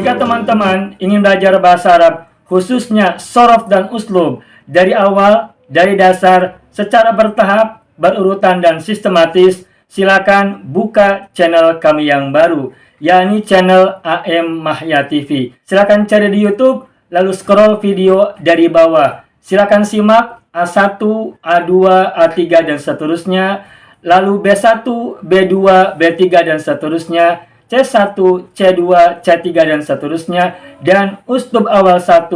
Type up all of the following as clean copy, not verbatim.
Jika teman-teman ingin belajar bahasa Arab, khususnya sorof dan uslub, dari awal, dari dasar, secara bertahap, berurutan dan sistematis, silakan buka channel kami yang baru, yakni channel AM Mahya TV. Silakan cari di YouTube, lalu scroll video dari bawah. Silakan simak A1, A2, A3 dan seterusnya, lalu B1, B2, B3 dan seterusnya, C1, C2, C3 dan seterusnya, dan uslub awal 1,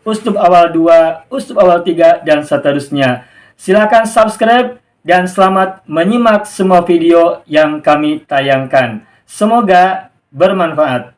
uslub awal 2, uslub awal 3 dan seterusnya. Silakan subscribe dan selamat menyimak semua video yang kami tayangkan. Semoga bermanfaat.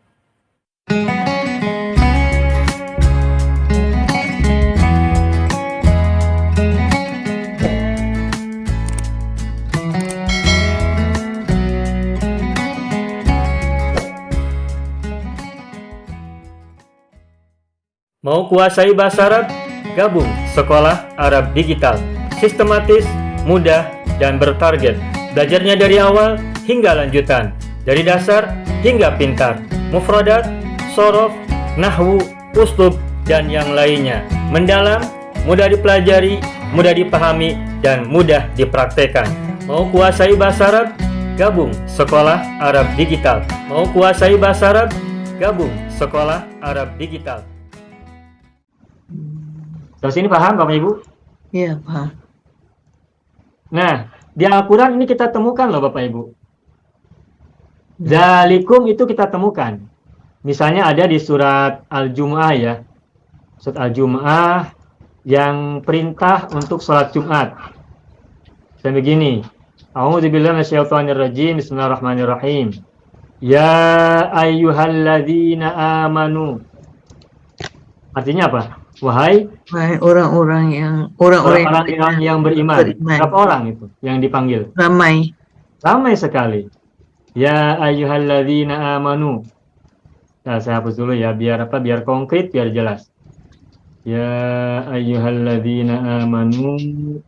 Mau kuasai bahasa Arab? Gabung Sekolah Arab Digital. Sistematis, mudah, dan bertarget. Belajarnya dari awal hingga lanjutan. Dari dasar hingga pintar. Mufradat, sorof, nahwu, uslub, dan yang lainnya. Mendalam, mudah dipelajari, mudah dipahami, dan mudah dipraktekkan. Mau kuasai bahasa Arab? Gabung Sekolah Arab Digital. Mau kuasai bahasa Arab? Gabung Sekolah Arab Digital. Terus ini paham Bapak Ibu? Iya, paham. Nah, di Al-Quran ini kita temukan loh Bapak Ibu. Zalikum itu kita temukan. Misalnya ada di surat Al-Jumu'ah ya. Surat Al-Jumu'ah yang perintah untuk sholat Jumat. Saya begini. A'udzubillahi minasyaitonirrajim. Bismillahirrahmanirrahim. Ya ayyuhalladzina amanu. Artinya apa? Wahai orang-orang yang beriman. Berapa orang itu yang dipanggil? Ramai. Ramai sekali. Ya ayyuhalladzina amanu. Nah, saya hapus dulu ya biar konkret, biar jelas. Ya ayyuhalladzina amanu.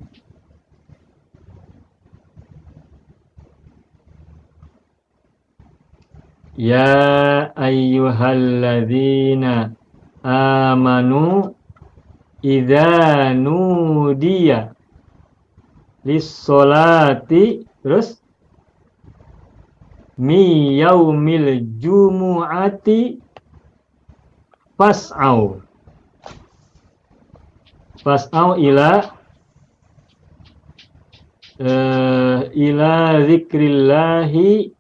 Ya ayyuhalladzina amanu idza nudiya lis-sholati, terus mi yaumil jumu'ati fas'au ila zikrillahi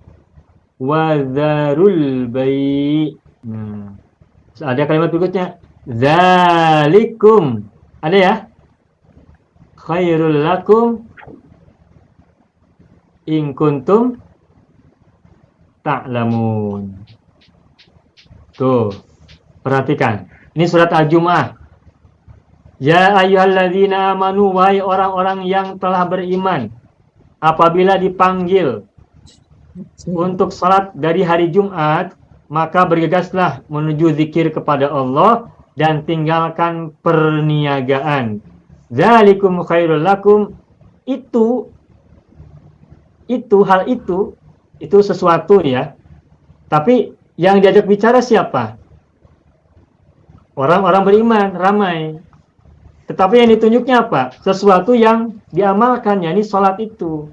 wa dzarul bai'. Nah, ada kalimat berikutnya, zalikum, ada ya, khairul lakum in kuntum ta'lamun. Tuh, perhatikan. Ini surat Al-Jumu'ah. Ya ayyuhalladzina amanu, wahai orang-orang yang telah beriman, apabila dipanggil untuk salat dari hari Jumat, maka bergegaslah menuju zikir kepada Allah dan tinggalkan perniagaan. Zalikum khairul lakum, itu sesuatu ya. Tapi yang diajak bicara siapa? Orang-orang beriman, ramai. Tetapi yang ditunjuknya apa? Sesuatu yang diamalkan, yakni sholat itu.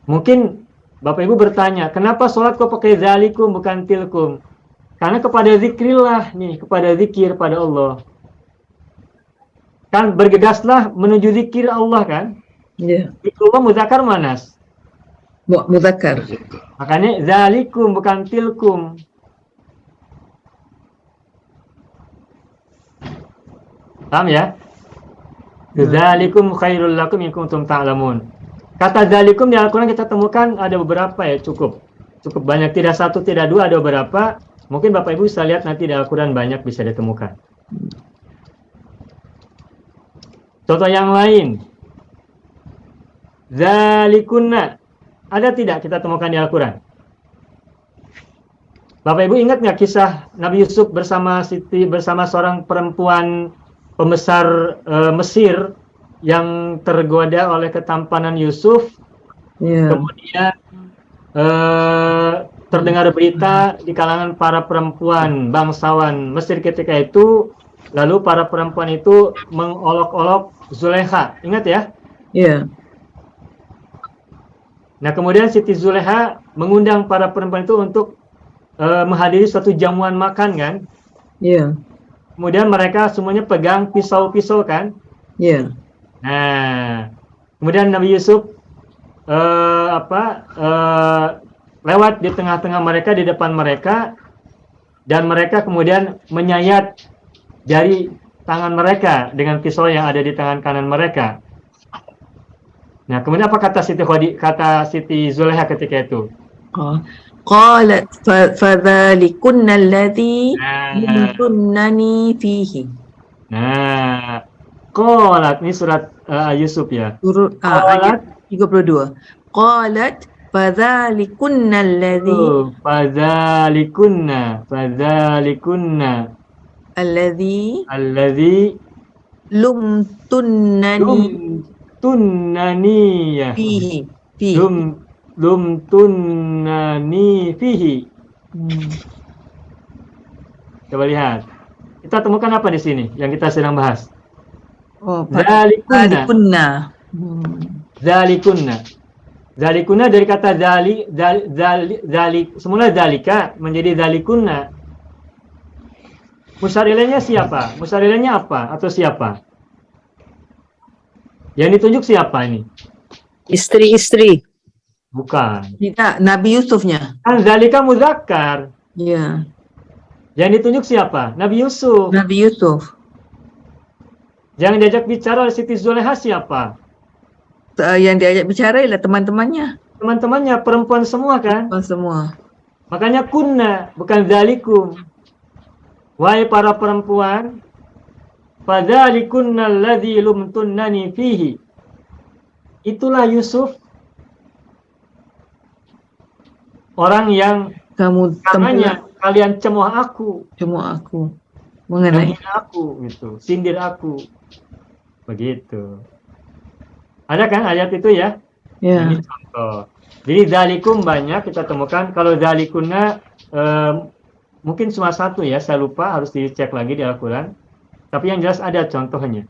Mungkin Bapak Ibu bertanya, kenapa sholat kok pakai zalikum bukan tilkum? Karena kepada zikrillah nih, kepada zikir pada Allah. Kan bergegaslah menuju zikir Allah kan? Iya. Zikrullah muzakkar manas. Muzakkar. Makanya zalikum bukan tilkum. Paham ya? Zalikum khairul lakum in kuntum ta'lamun. Kata zalikum di Al-Quran kita temukan ada beberapa ya, cukup banyak, tidak satu, tidak dua, ada beberapa. Mungkin Bapak Ibu bisa lihat nanti di Al-Quran banyak bisa ditemukan. Contoh yang lain, zalikunna, ada tidak kita temukan di Al-Quran? Bapak Ibu ingat nggak kisah Nabi Yusuf bersama seorang perempuan pembesar Mesir yang tergoda oleh ketampanan Yusuf, kemudian terdengar berita di kalangan para perempuan bangsawan Mesir ketika itu, lalu para perempuan itu mengolok-olok Zulekha. Ingat ya? Ya. Nah, kemudian Siti Zulekha mengundang para perempuan itu untuk menghadiri suatu jamuan makan kan. Ya. Kemudian mereka semuanya pegang pisau-pisau kan. Ya. Nah, kemudian Nabi Yusuf lewat di tengah-tengah mereka, di depan mereka, dan mereka kemudian menyayat jari tangan mereka dengan pisau yang ada di tangan kanan mereka. Nah, kemudian apa kata Siti Zulekha ketika itu? Qalat fadhalikunna alladhi Nah, lumtunnani fihi. nah, qalat ini surat Yusuf ya. Surut Qalat, ayat 32. Qalat fadhalikunna alladhi fadzalikunna alladzi lumtunnani tunnani ya. fihi. Tunnani fihi. Coba lihat. Kita temukan apa di sini yang kita sedang bahas? Zalikunna. Zalikunna dari kata semula zalika menjadi zalikunna. Musarilanya siapa? Musarilanya apa atau siapa? Yang ditunjuk siapa ini? Istri-istri. Bukan. Tidak, Nabi Yusufnya. Kan zalika muzakkar. Ya. Yang ditunjuk siapa? Nabi Yusuf. Nabi Yusuf. Yang diajak bicara oleh Siti Zulekha siapa? Yang diajak bicara ialah teman-temannya. Teman-temannya perempuan semua kan? Semua. Makanya kunna, bukan zalikum. Wahai para perempuan, fadzalikunna alladzi lumtunnani fihi. Itulah Yusuf, orang yang Kamu karenanya kalian cemoh aku, mengenai menghina aku, gitu, sindir aku, begitu. Ada kan ayat itu ya? ya. Ini contoh. Jadi zalikum banyak kita temukan. Kalau zalikunna mungkin cuma satu ya, saya lupa, harus dicek lagi di Al-Quran. Tapi yang jelas ada contohnya.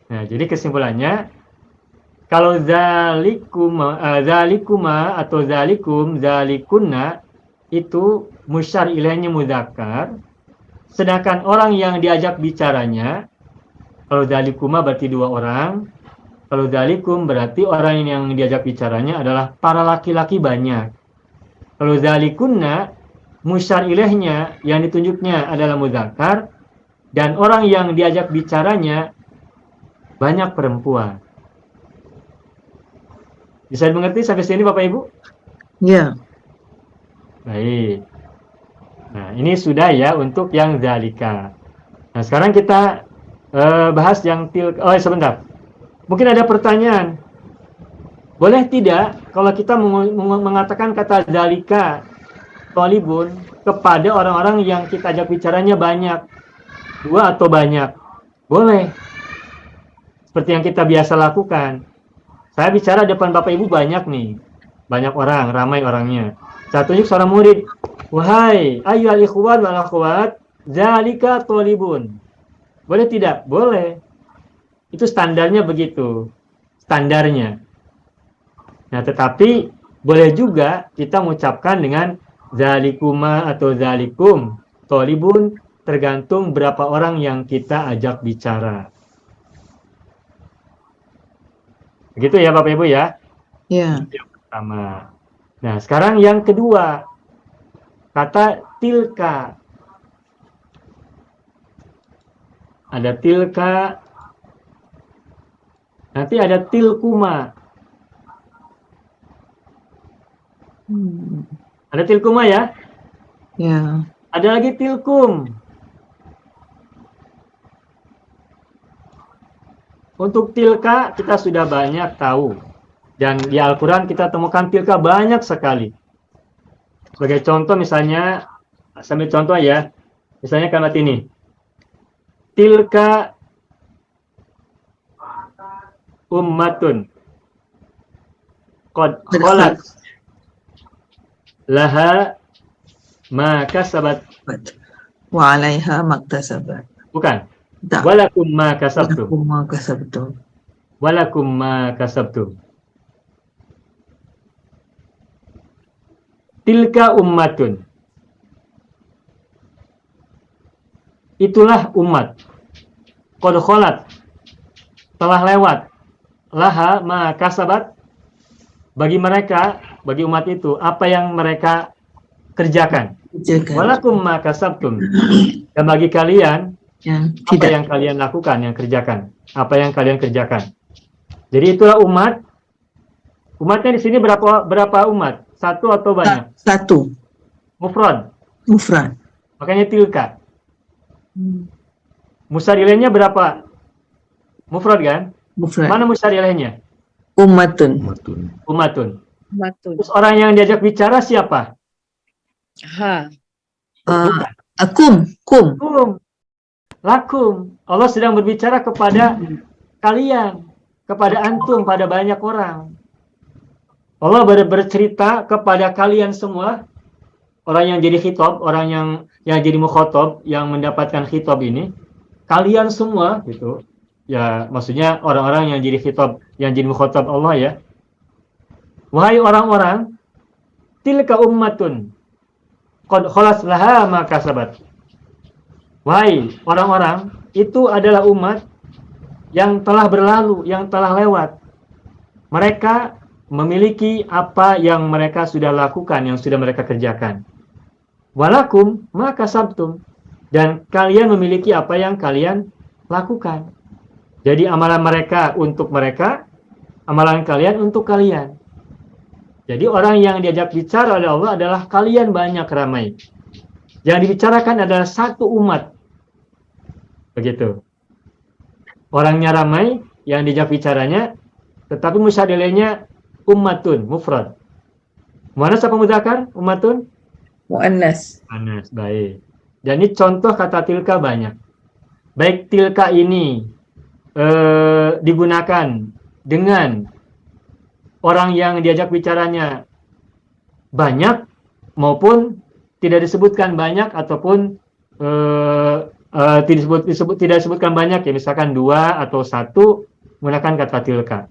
Nah, jadi kesimpulannya, kalau zalikuma atau zalikunna itu musyar ilaihnya mudzakkar, sedangkan orang yang diajak bicaranya, kalau zalikuma berarti dua orang, kalau zalikum berarti orang yang diajak bicaranya adalah para laki-laki banyak. Kalau zalikunna, musyar ilaihnya yang ditunjuknya adalah mudzakkar, dan orang yang diajak bicaranya banyak perempuan. Bisa dimengerti sampai sini Bapak Ibu? Ya. Baik. Nah, ini sudah ya untuk yang zalika. Nah, sekarang kita bahas yang sebentar. Mungkin ada pertanyaan. Boleh tidak kalau kita mengatakan kata zalika thalibun kepada orang-orang yang kita ajak bicaranya banyak? Dua atau banyak? Boleh. Seperti yang kita biasa lakukan. Saya bicara depan Bapak Ibu banyak nih. Banyak orang, ramai orangnya. Saya tunjuk seorang murid. Wahai ayyuhal ikhwan wal akhwat, zalika thalibun. Boleh tidak? Boleh. Itu standarnya begitu. Standarnya. Nah, tetapi boleh juga kita mengucapkan dengan zalikuma atau zalikum thalibun, tergantung berapa orang yang kita ajak bicara. Begitu ya Bapak Ibu ya? Ya. Yang pertama. Nah, sekarang yang kedua. Kata tilka. Ada tilka. Nanti ada tilkuma. Ada tilkuma ya? Ya. Ada lagi tilkum. Untuk tilka kita sudah banyak tahu. Dan di Al-Quran kita temukan tilka banyak sekali. Sebagai contoh misalnya, sambil contoh ya. Misalnya kalimat ini. Tilka ummatun qad khalat. laha ma kasabat. Wa 'alaiha maktasabat. Bukan. Tak. Walakum ma kasabtum. Walakum ma kasabtum. Walakum ma kasabtum. Tilka ummatun. Itulah umat. Qad kholat. Telah lewat. Laha ma kasabat. Bagi mereka, bagi umat itu, apa yang mereka kerjakan. Jaga. Walakum ma kasabtum. Dan bagi kalian, Yang apa tidak. yang kalian lakukan, yang kerjakan. Apa yang kalian kerjakan. Jadi itulah umat. Umatnya di sini berapa umat? Satu atau banyak? Satu. Mufrad. Mufrad. Makanya tilka. Musyad berapa? Mufrad kan? Mufrad. Mana musyad ilaihnya? Ummatun. Umatun. Matun. Terus orang yang diajak bicara siapa? Ha. Kum. Kum. Lakum. Allah sedang berbicara kepada kalian. Kepada antum, pada banyak orang. Allah bercerita kepada kalian semua. Orang yang jadi khitab, orang yang jadi mukhatab, yang mendapatkan khitab ini. Kalian semua, gitu. Ya, maksudnya orang-orang yang jadi khitab, yang jadi mukhatab Allah ya. Wahai orang-orang, tilka ummatun qad khalas laha ma kasabat. Wahai orang-orang, itu adalah umat yang telah berlalu, yang telah lewat. Mereka memiliki apa yang mereka sudah lakukan, yang sudah mereka kerjakan. Walakum ma kasabtum. Dan kalian memiliki apa yang kalian lakukan. Jadi amalan mereka untuk mereka, amalan kalian untuk kalian. Jadi orang yang diajak bicara oleh Allah adalah kalian banyak ramai. Yang dibicarakan adalah satu umat. Begitu. Orangnya ramai, yang diajak bicaranya, tetapi musyadilahnya ummatun, mufrad. Muannas apa mudzakkar? Ummatun? Muannas. Muannas, baik. Dan ini contoh kata tilka banyak. Baik tilka ini digunakan dengan orang yang diajak bicaranya banyak maupun tidak disebutkan banyak ataupun tidak disebutkan banyak ya, misalkan 2 atau 1 menggunakan kata tilka.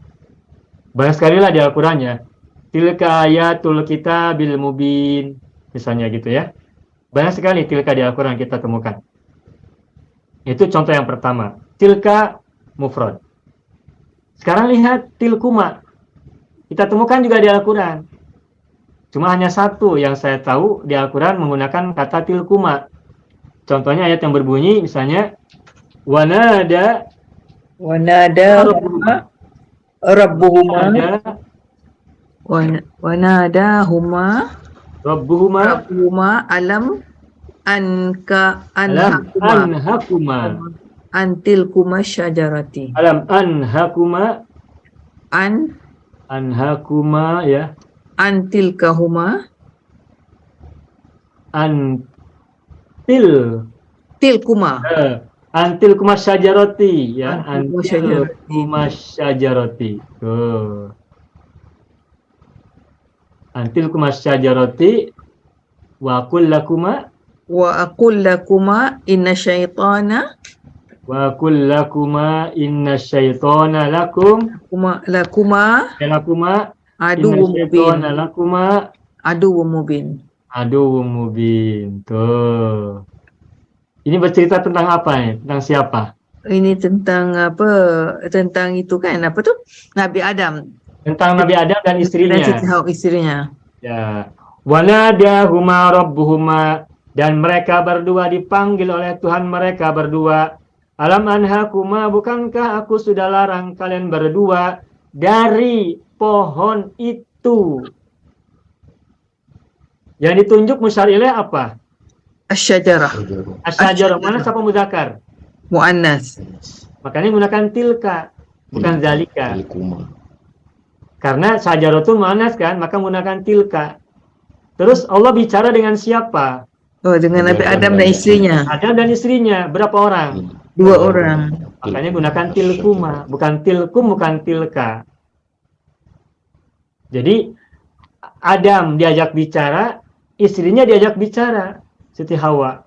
Banyak sekali lah di Al-Qur'an ya. Tilka ayatul kitabil mubin misalnya gitu ya. Banyak sekali tilka di Al-Qur'an kita temukan. Itu contoh yang pertama. Tilka mufrad. Sekarang lihat tilkuma. Kita temukan juga di Al-Qur'an. Cuma hanya satu yang saya tahu di Al-Qur'an menggunakan kata tilkuma. Contohnya ayat yang berbunyi misalnya wanada Rabbuhuma. Wanadahuma. Rabbuhuma alam anhakuma antilkuma syajarati. Alam anhakuma anhakuma ya. Antilkahuma. Tilkuma. Antilkuma syajarati ya. Antilkuma Antilkuma syajarati. Tuh. Antilkuma syajarati wa kullakuma Wa aqul lakuma inna syaitana wa kullakuma inna syaitana lakum lakuma aduwwum mubin. lakuma Aduwwum mubin. aduwwum mubin. Tuh. Ini bercerita tentang apa nih? Tentang siapa? Ini tentang apa? Tentang itu kan apa tuh? Nabi Adam. Tentang Nabi Adam dan istrinya. Dan istrinya. Ya. Wanadahuma rabbuhuma, dan mereka berdua dipanggil oleh Tuhan mereka berdua. Alam anhakuma, bukankah aku sudah larang kalian berdua dari pohon itu? Yang ditunjuk musyar ilaih apa? Asyajarah. Asyajarah. Mana siapa mudzakkar? Muannas. Makanya menggunakan tilka, bukan zalika. Karena syajaratun muannas kan, maka menggunakan tilka. Terus Allah bicara dengan siapa? Oh, dengan Nabi Adam dan istrinya. Adam dan istrinya. Berapa orang? 2 orang. Makanya gunakan tilkuma, bukan tilkum, bukan tilka. Jadi Adam diajak bicara, istrinya diajak bicara, Siti Hawa.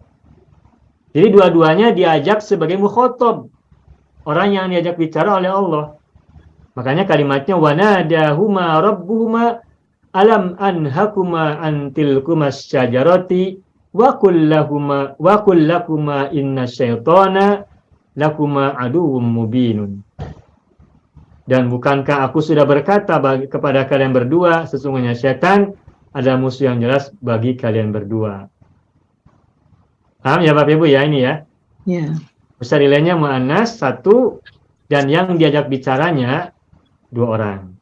Jadi dua-duanya diajak sebagai mukhotob, orang yang diajak bicara oleh Allah. Makanya kalimatnya wanadahuma rabbuhuma alam anhakuma antilkuma syajarati wa kullakuma inna syaitana lakuma aduwwum mubinun. Dan bukankah aku sudah berkata kepada kalian berdua, sesungguhnya syaitan adalah musuh yang jelas bagi kalian berdua. Paham ya Bapak Ibu ya ini ya? Ya. Musarilahnya mu'annas satu, dan yang diajak bicaranya dua orang.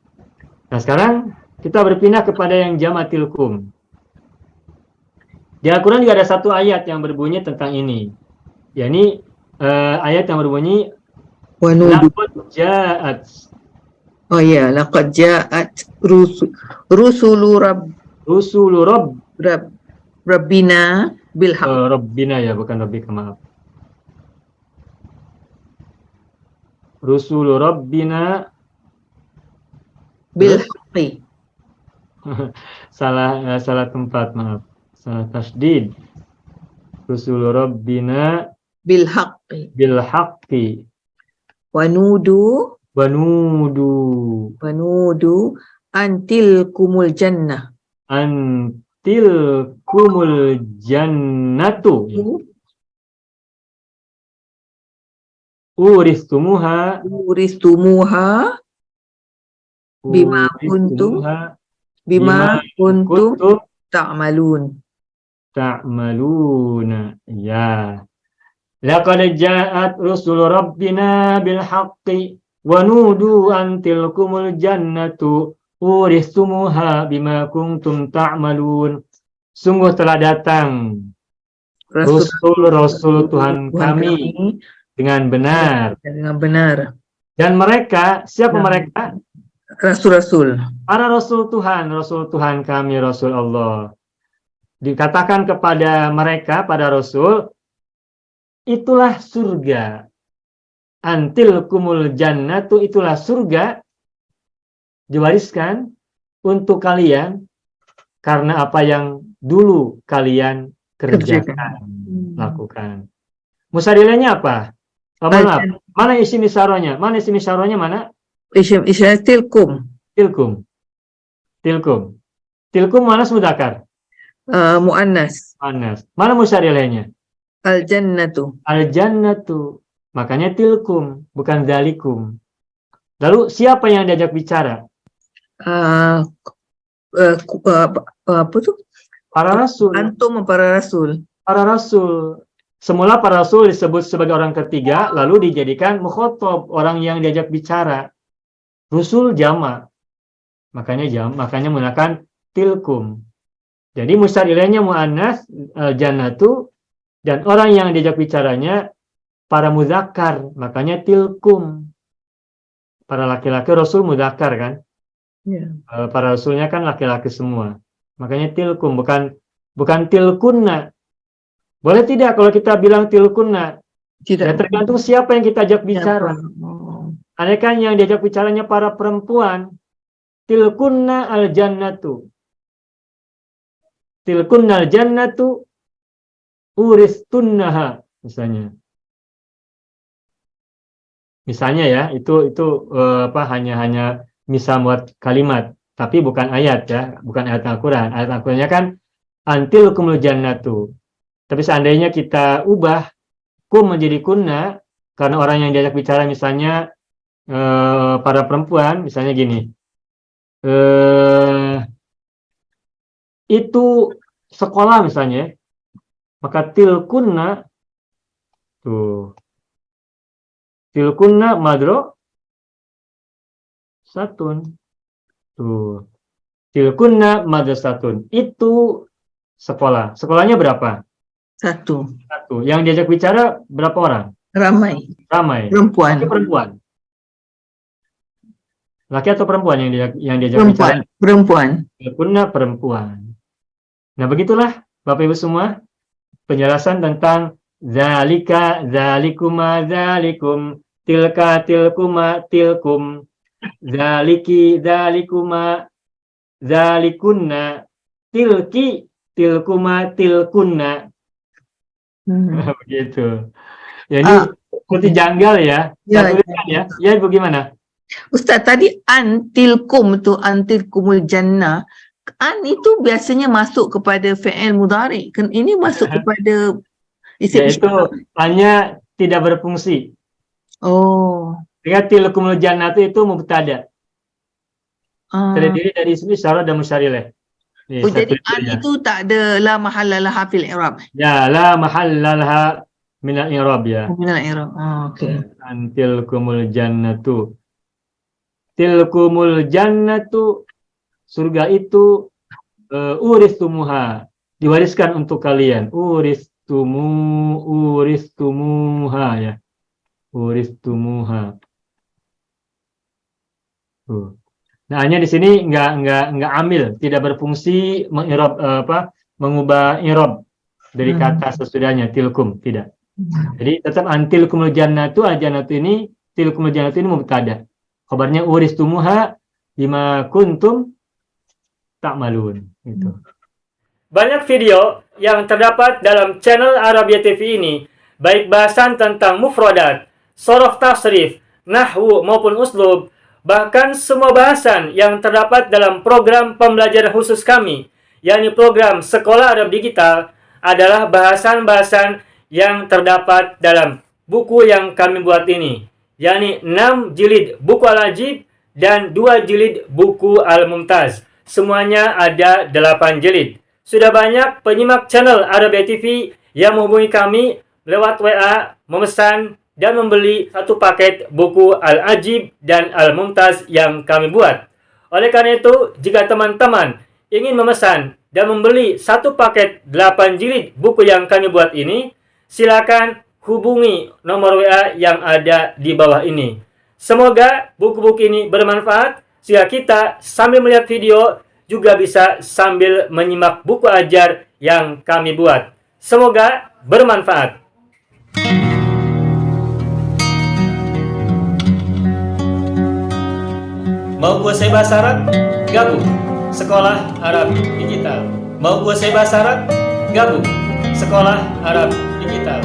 Nah sekarang kita berpindah kepada yang jamatil kum. Di Al-Quran juga ada satu ayat yang berbunyi tentang ini. Yakni ayat yang berbunyi Wanudu. laqad ja'at. Oh ya, laqad ja'at rusulu rabbina bil haqq. Rabbina ya, bukan Rabbika, maaf. Rusulu Rabbina Bil haqqi. salah tempat, maaf. Salah tasdid. Rusulu Rabbina Bil haqqi. bil haqqi Wanudu antil kumul jannah. antil kumul jannatu uristumuha Uristumuha bima kuntum ta'malun. ta'maluna. Ya. Laqad ja'at rusul rabbina bil haqqi wa nudu an tilkumul jannatu uristumuha bima kuntum ta'malun. Sungguh telah datang Rasul Tuhan kami dengan benar. Dan mereka, siapa mereka? Rasul-rasul. Para Rasul Tuhan kami, Rasul Allah. Dikatakan kepada mereka, pada Rasul, itulah surga. Antil kumul jannatu, itulah surga. Diwariskan untuk kalian karena apa yang dulu kalian kerjakan, lakukan. Musarilahnya apa? Mana isim isyarohnya? Mana? Isim tilkum. Tilkum mana mudzakkar? Muannas. Mana musyarilahnya? Al-jannatu. Makanya tilkum, bukan zalikum. Lalu siapa yang diajak bicara? Apa tuh? Para rasul. Antum para rasul. Para rasul. Semula para rasul disebut sebagai orang ketiga, lalu dijadikan mukhotob, orang yang diajak bicara. Rusul jama. Makanya menggunakan tilkum. Jadi musyar muannas jannatu, dan orang yang diajak bicaranya para muzakkar, makanya tilkum. Para laki-laki rasul muzakkar kan? Ya. Para rasulnya kan laki-laki semua. Makanya tilkum, bukan tilkunna. Boleh tidak kalau kita bilang tilkunna? Tidak. Ya, tergantung siapa yang kita ajak bicara. Ada kan yang diajak bicaranya para perempuan. Tilkunna al-jannatu. Tilkunna al-jannatu uristunnaha, misalnya. Misalnya ya, itu hanya misal buat kalimat, tapi bukan ayat ya, bukan ayat Al-Qur'an. Ayat Al-Qur'annya kan antil kumul jannatu. Tapi seandainya kita ubah kum menjadi kunna, karena orang yang diajak bicara misalnya para perempuan, misalnya gini. Itu sekolah misalnya, maka tilkunna madro satun tilkunna madrasatun, itu sekolah. Sekolahnya berapa? Satu. Yang diajak bicara berapa orang? Ramai. Perempuan. Laki atau perempuan yang diajak bicara? Perempuan. Tilkunna perempuan. Nah, begitulah Bapak Ibu semua penjelasan tentang zalika, zalikuma, zalikum, tilka, tilkuma, tilkum, zaliki, zalikuma, zalikunna, tilki, tilkuma, tilkunna. Begitu. Ya, ini Ah, seperti janggal ya. Ya, Saya tuliskan ya. Ya, bagaimana? Ustaz, tadi antilkumul jannah. An itu biasanya masuk kepada fi'il mudhari. Ini masuk kepada isim Yaitu hanya tidak berfungsi. Oh. Dengan tilkumul jannatu itu mubtada. Terdiri dari isim isyarah dan musyarilah. Oh, jadi an itu tak ada la mahalla laha fil i'rab. Ya, la mahallalaha minal i'rab ya. Minal i'rab. Okey. Tilkumul jannatu. Tilkumul jannatu, surga itu uristumuha, diwariskan untuk kalian. Uristumuha ya. Uristumuha. Nah, hanya di sini nggak amil, tidak berfungsi mengubah i'rab dari kata sesudahnya tilkum, tidak. Jadi tetap antilkumul jannatu, al-jannatu ini, tilkumul jannatu ini mubtada. Kabarnya uristumuha bima kuntum ta'malun gitu. Banyak video yang terdapat dalam channel Arabia TV ini, baik bahasan tentang mufradat, shorof tasrif, nahwu maupun uslub, bahkan semua bahasan yang terdapat dalam program pembelajaran khusus kami, yakni program Sekolah Arab Digital, adalah bahasan-bahasan yang terdapat dalam buku yang kami buat ini, yakni 6 jilid buku Al-Ajib dan 2 jilid buku Al-Mumtaz. Semuanya ada 8 jilid. Sudah banyak penyimak channel Arabia TV yang menghubungi kami lewat WA, memesan dan membeli satu paket buku Al-Ajib dan Al-Mumtaz yang kami buat. Oleh karena itu, jika teman-teman ingin memesan dan membeli satu paket 8 jilid buku yang kami buat ini, silakan hubungi nomor WA yang ada di bawah ini. Semoga buku-buku ini bermanfaat, sehingga kita sambil melihat video juga bisa sambil menyimak buku ajar yang kami buat. Semoga bermanfaat. Mau kuasai bahasa Arab? Gabung Sekolah Arab Digital. Mau kuasai bahasa Arab? Gabung Sekolah Arab Digital.